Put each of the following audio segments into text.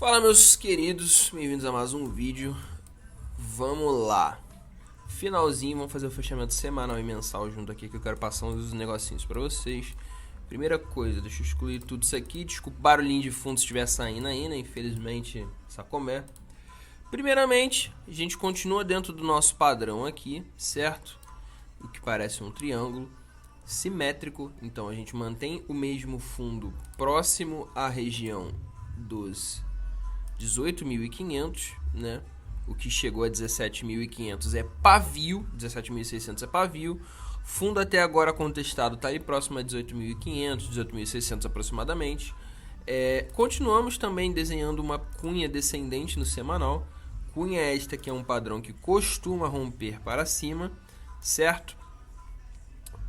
Fala, meus queridos, bem-vindos a mais um vídeo. Vamos lá, finalzinho, vamos fazer o fechamento semanal e mensal junto aqui, que eu quero passar uns negocinhos pra vocês. Primeira coisa, deixa eu excluir tudo isso aqui. Desculpa o barulhinho de fundo se estiver saindo aí, né? Infelizmente, sacomé. Primeiramente, a gente continua dentro do nosso padrão aqui, certo? O que parece um triângulo simétrico. Então a gente mantém o mesmo fundo próximo à região dos 18.500, né? O que chegou a 17.500 é pavio, 17.600 é pavio. Fundo até agora contestado está ali próximo a 18.500, 18.600 aproximadamente. Continuamos também desenhando uma cunha descendente no semanal. Cunha esta que é um padrão que costuma romper para cima, certo?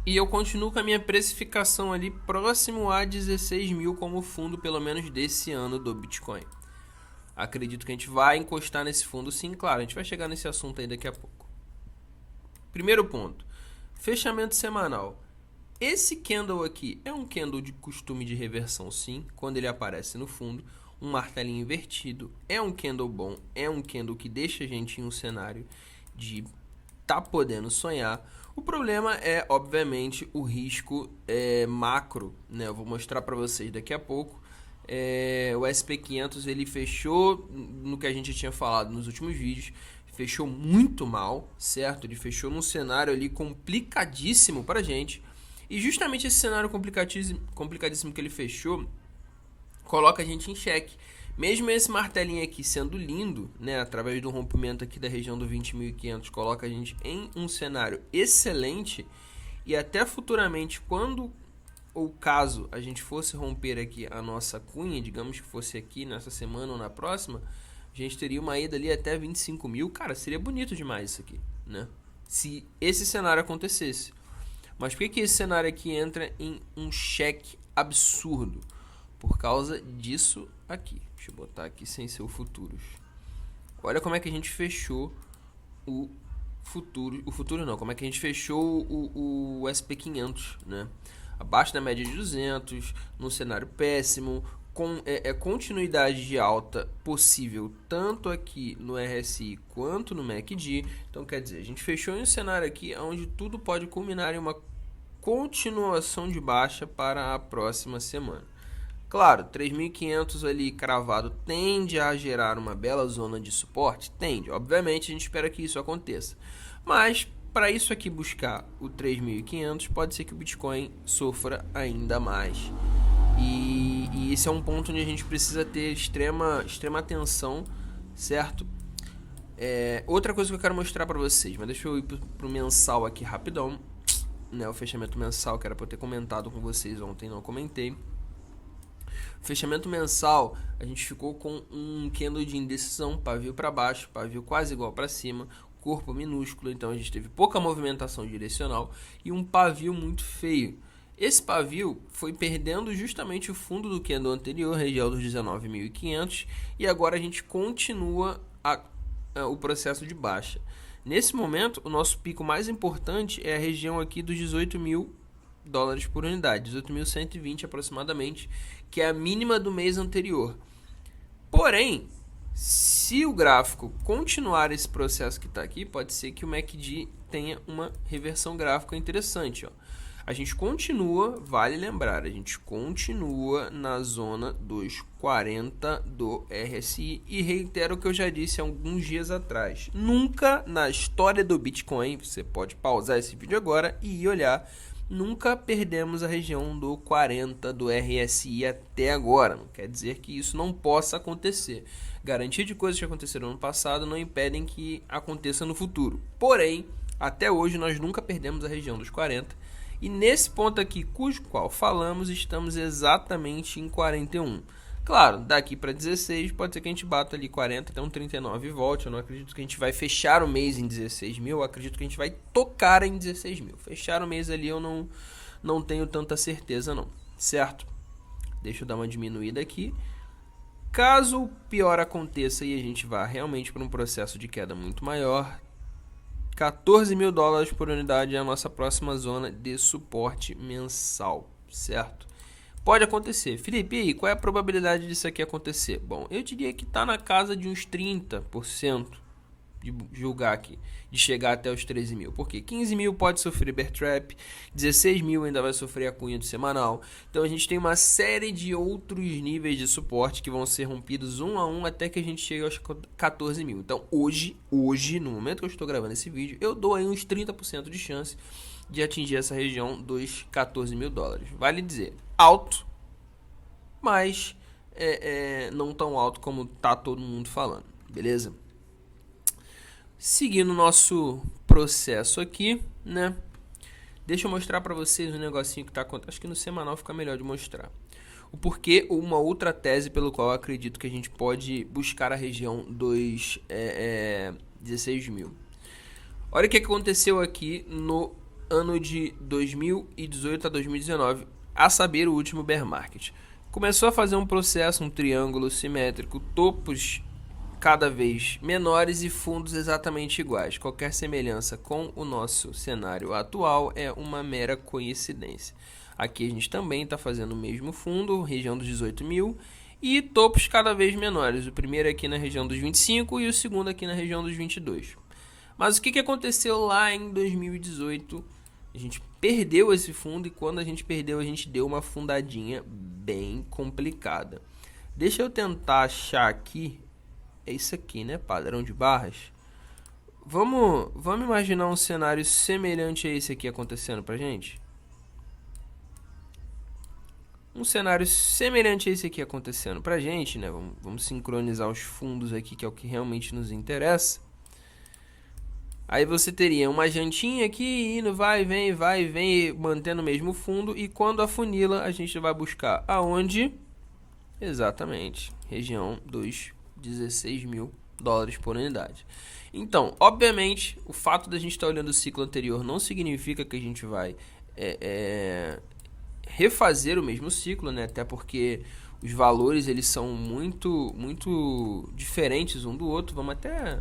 E eu continuo com a minha precificação ali próximo a 16 mil como fundo, pelo menos desse ano do Bitcoin. Acredito que a gente vai encostar nesse fundo sim, claro, a gente vai chegar nesse assunto aí daqui a pouco. Primeiro ponto, fechamento semanal. Esse candle aqui é um candle de costume de reversão sim, quando ele aparece no fundo. Um martelinho invertido, é um candle bom, é um candle que deixa a gente em um cenário de tá podendo sonhar. O problema é, obviamente, o risco macro, né? Eu vou mostrar para vocês daqui a pouco. O SP500 ele fechou no que a gente tinha falado nos últimos vídeos, fechou muito mal, certo? Ele fechou num cenário ali complicadíssimo para a gente, e justamente esse cenário complicadíssimo que ele fechou coloca a gente em xeque. Mesmo esse martelinho aqui sendo lindo, né, através do rompimento aqui da região do 20.500, coloca a gente em um cenário excelente, e até futuramente, quando ou caso a gente fosse romper aqui a nossa cunha, digamos que fosse aqui nessa semana ou na próxima, a gente teria uma ida ali até 25 mil. Cara, seria bonito demais isso aqui, né? Se esse cenário acontecesse. Mas por que esse cenário aqui entra em um cheque absurdo? Por causa disso aqui. Deixa eu botar aqui sem ser o futuros. Olha como é que a gente fechou o futuro. O futuro não, como é que a gente fechou o SP500, né? Abaixo da média de 200, num cenário péssimo, com continuidade de alta possível tanto aqui no RSI quanto no MACD. Então quer dizer, a gente fechou em um cenário aqui onde tudo pode culminar em uma continuação de baixa para a próxima semana. Claro, 3.500 ali cravado tende a gerar uma bela zona de suporte? Tende, obviamente a gente espera que isso aconteça. Mas para isso aqui buscar o 3.500, pode ser que o Bitcoin sofra ainda mais. E esse é um ponto onde a gente precisa ter extrema atenção, certo? Outra coisa que eu quero mostrar para vocês, mas deixa eu ir pro mensal aqui rapidão, né? O fechamento mensal que era para eu ter comentado com vocês ontem, não comentei. Fechamento mensal, a gente ficou com um candle de indecisão, pavio para baixo, pavio quase igual para cima, corpo minúsculo, então a gente teve pouca movimentação direcional e um pavio muito feio. Esse pavio foi perdendo justamente o fundo do candle anterior, região dos 19.500, e agora a gente continua o processo de baixa. Nesse momento, o nosso pico mais importante é a região aqui dos 18 mil dólares por unidade, 18.120 aproximadamente, que é a mínima do mês anterior. Porém, se o gráfico continuar esse processo que está aqui, pode ser que o MACD tenha uma reversão gráfica interessante. Ó. A gente continua, vale lembrar, a gente continua na zona dos 40 do RSI, e reitero o que eu já disse há alguns dias atrás. Nunca na história do Bitcoin, você pode pausar esse vídeo agora e ir olhar, nunca perdemos a região do 40 do RSI até agora. Não quer dizer que isso não possa acontecer. Garantia de coisas que aconteceram no passado não impedem que aconteça no futuro. Porém, até hoje nós nunca perdemos a região dos 40. E nesse ponto aqui, cujo qual falamos, estamos exatamente em 41. Claro, daqui para 16 pode ser que a gente bata ali 40 até um 39 e volte. Eu não acredito que a gente vai fechar o mês em 16 mil, eu acredito que a gente vai tocar em 16 mil. Fechar o mês ali eu não tenho tanta certeza não, certo? Deixa eu dar uma diminuída aqui. Caso o pior aconteça e a gente vá realmente para um processo de queda muito maior, 14 mil dólares por unidade é a nossa próxima zona de suporte mensal, certo? Pode acontecer. Felipe, e aí, qual é a probabilidade disso aqui acontecer? Bom, eu diria que está na casa de uns 30% de julgar aqui, de chegar até os 13 mil. Porque 15 mil pode sofrer bear trap, 16 mil ainda vai sofrer a cunha do semanal. Então a gente tem uma série de outros níveis de suporte que vão ser rompidos um a um até que a gente chegue aos 14 mil. Então hoje, no momento que eu estou gravando esse vídeo, eu dou aí uns 30% de chance de atingir essa região dos 14 mil dólares. Vale dizer, alto, mas não tão alto como tá todo mundo falando, beleza? Seguindo o nosso processo aqui, né? Deixa eu mostrar para vocês um negocinho que tá acontecendo. Acho que no semanal fica melhor de mostrar. O porquê, uma outra tese pelo qual eu acredito que a gente pode buscar a região dos 16 mil. Olha o que aconteceu aqui no ano de 2018 a 2019, a saber, o último bear market. Começou a fazer um processo, um triângulo simétrico, topos cada vez menores e fundos exatamente iguais. Qualquer semelhança com o nosso cenário atual é uma mera coincidência. Aqui a gente também está fazendo o mesmo fundo, região dos 18 mil, e topos cada vez menores. O primeiro aqui na região dos 25 e o segundo aqui na região dos 22. Mas o que aconteceu lá em 2018? A gente perdeu esse fundo e quando a gente perdeu, a gente deu uma fundadinha bem complicada. Deixa eu tentar achar aqui. É isso aqui, né? Padrão de barras. Vamos imaginar um cenário semelhante a esse aqui acontecendo pra gente? Um cenário semelhante a esse aqui acontecendo pra gente, né? Vamos sincronizar os fundos aqui, que é o que realmente nos interessa. Aí você teria uma jantinha aqui, indo, vai e vem, mantendo o mesmo fundo. E quando afunila, a gente vai buscar aonde? Exatamente, região dos 16 mil dólares por unidade. Então, obviamente, o fato da gente estar olhando o ciclo anterior não significa que a gente vai refazer o mesmo ciclo, né? Até porque os valores eles são muito diferentes um do outro. Vamos até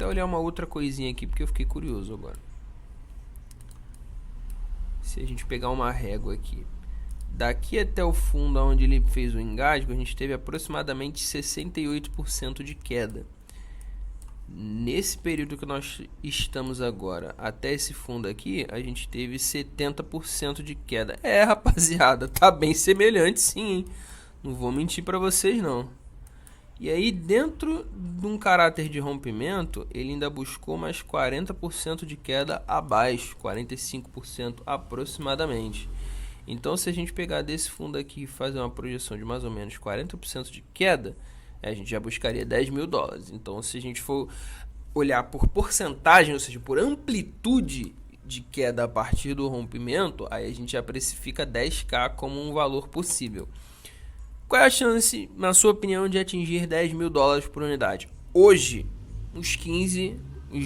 olhar uma outra coisinha aqui, porque eu fiquei curioso agora. Se a gente pegar uma régua aqui, daqui até o fundo onde ele fez o engasgo, a gente teve aproximadamente 68% de queda. Nesse período que nós estamos agora, até esse fundo aqui, a gente teve 70% de queda. Rapaziada, tá bem semelhante sim, hein? Não vou mentir para vocês não. E aí, dentro de um caráter de rompimento, ele ainda buscou mais 40% de queda abaixo, 45% aproximadamente. Então, se a gente pegar desse fundo aqui e fazer uma projeção de mais ou menos 40% de queda, a gente já buscaria 10 mil dólares. Então, se a gente for olhar por porcentagem, ou seja, por amplitude de queda a partir do rompimento, aí a gente já precifica 10k como um valor possível. Qual é a chance, na sua opinião, de atingir 10 mil dólares por unidade? Hoje, uns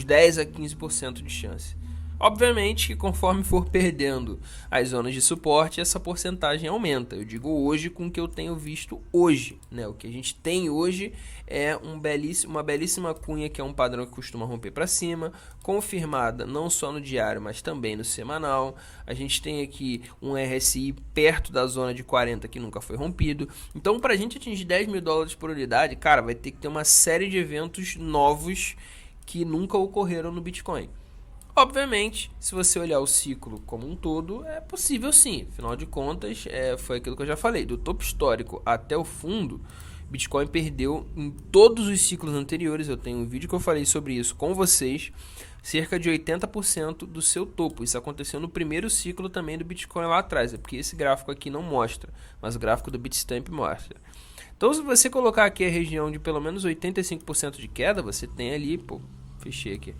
10 a 15% de chance. Obviamente que conforme for perdendo as zonas de suporte, essa porcentagem aumenta. Eu digo hoje com o que eu tenho visto hoje, né? O que a gente tem hoje é uma belíssima cunha, que é um padrão que costuma romper para cima, confirmada não só no diário, mas também no semanal. A gente tem aqui um RSI perto da zona de 40 que nunca foi rompido. Então, para a gente atingir 10 mil dólares por unidade, cara, vai ter que ter uma série de eventos novos que nunca ocorreram no Bitcoin. Obviamente, se você olhar o ciclo como um todo, é possível sim. Afinal de contas, foi aquilo que eu já falei. Do topo histórico até o fundo, Bitcoin perdeu em todos os ciclos anteriores. Eu tenho um vídeo que eu falei sobre isso com vocês. Cerca de 80% do seu topo. Isso aconteceu no primeiro ciclo também do Bitcoin lá atrás. É porque esse gráfico aqui não mostra, mas o gráfico do Bitstamp mostra. Então, se você colocar aqui a região de pelo menos 85% de queda, você tem ali... fechei aqui.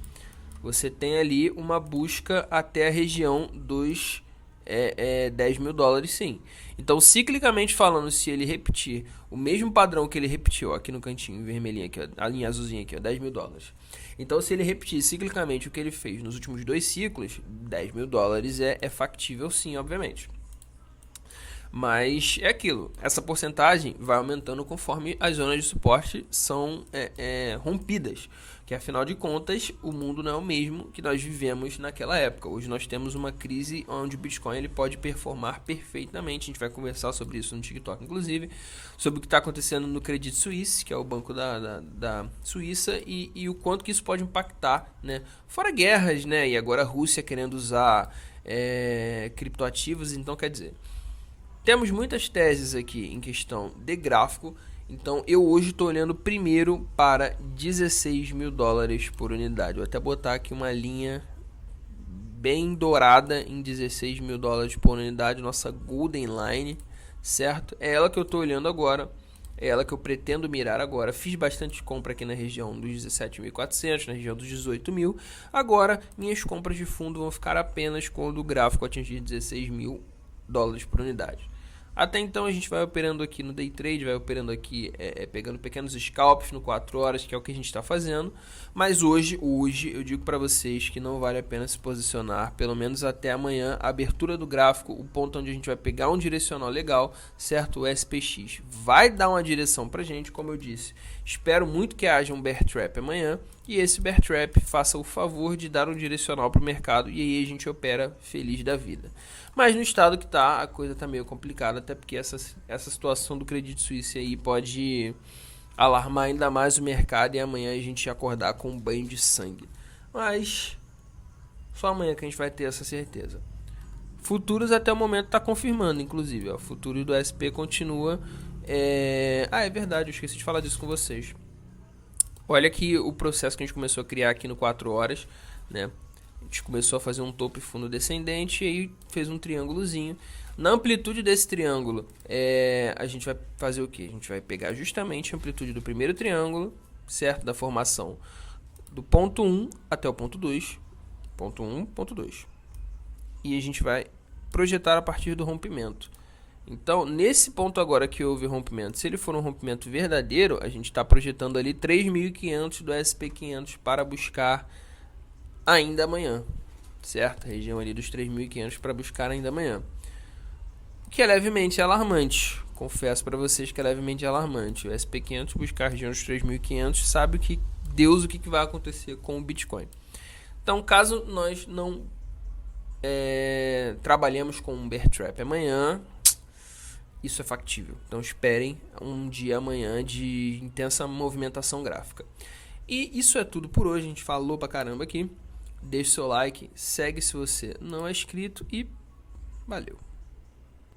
Você tem ali uma busca até a região dos 10 mil dólares, sim. Então, ciclicamente falando, se ele repetir o mesmo padrão que ele repetiu aqui no cantinho vermelhinho, aqui, ó, a linha azulzinha aqui, ó, 10 mil dólares. Então, se ele repetir ciclicamente o que ele fez nos últimos 2 ciclos, 10 mil dólares é factível, sim, obviamente. Mas é aquilo, essa porcentagem vai aumentando conforme as zonas de suporte são rompidas, que afinal de contas o mundo não é o mesmo que nós vivemos naquela época. Hoje nós temos uma crise onde o Bitcoin ele pode performar perfeitamente. A gente vai conversar sobre isso no TikTok, inclusive, sobre o que está acontecendo no Credit Suisse, que é o banco da Suíça, e o quanto que isso pode impactar, né? Fora guerras, né? E agora a Rússia querendo usar criptoativos, então quer dizer... Temos muitas teses aqui em questão de gráfico, então eu hoje estou olhando primeiro para 16 mil dólares por unidade. Vou até botar aqui uma linha bem dourada em 16 mil dólares por unidade, nossa Golden Line, certo? É ela que eu estou olhando agora, é ela que eu pretendo mirar agora. Fiz bastante compra aqui na região dos 17.400, na região dos 18 mil. Agora, minhas compras de fundo vão ficar apenas quando o gráfico atingir 16 mil dólares por unidade. Até então a gente vai operando aqui no day trade, vai operando aqui pegando pequenos scalps no 4 horas, que é o que a gente está fazendo. Mas hoje eu digo para vocês que não vale a pena se posicionar, pelo menos até amanhã, a abertura do gráfico, o ponto onde a gente vai pegar um direcional legal, certo? O SPX vai dar uma direção pra gente, como eu disse. Espero muito que haja um bear trap amanhã e esse bear trap faça o favor de dar um direcional para o mercado e aí a gente opera feliz da vida. Mas no estado que tá, a coisa tá meio complicada, até porque essa situação do Credit Suisse aí pode alarmar ainda mais o mercado e amanhã a gente acordar com um banho de sangue. Mas só amanhã que a gente vai ter essa certeza. Futuros até o momento tá confirmando, inclusive. O futuro do SP continua. É verdade, eu esqueci de falar disso com vocês. Olha aqui o processo que a gente começou a criar aqui no 4 horas, né? A gente começou a fazer um topo e fundo descendente e aí fez um triângulozinho. Na amplitude desse triângulo, a gente vai fazer o que? A gente vai pegar justamente a amplitude do primeiro triângulo, certo? Da formação do ponto 1 até o ponto 2. Ponto 1, ponto 2. E a gente vai projetar a partir do rompimento. Então, nesse ponto agora que houve rompimento, se ele for um rompimento verdadeiro, a gente está projetando ali 3.500 do SP500 para buscar ainda amanhã, certo? A região ali dos 3.500 para buscar ainda amanhã. O que é levemente alarmante, confesso para vocês que é levemente alarmante. O SP500 buscar a região dos 3.500, sabe o que vai acontecer com o Bitcoin. Então, caso nós não trabalhemos com um bear trap amanhã, isso é factível. Então esperem um dia amanhã de intensa movimentação gráfica. E isso é tudo por hoje. A gente falou pra caramba aqui. Deixe seu like, segue se você não é inscrito e valeu.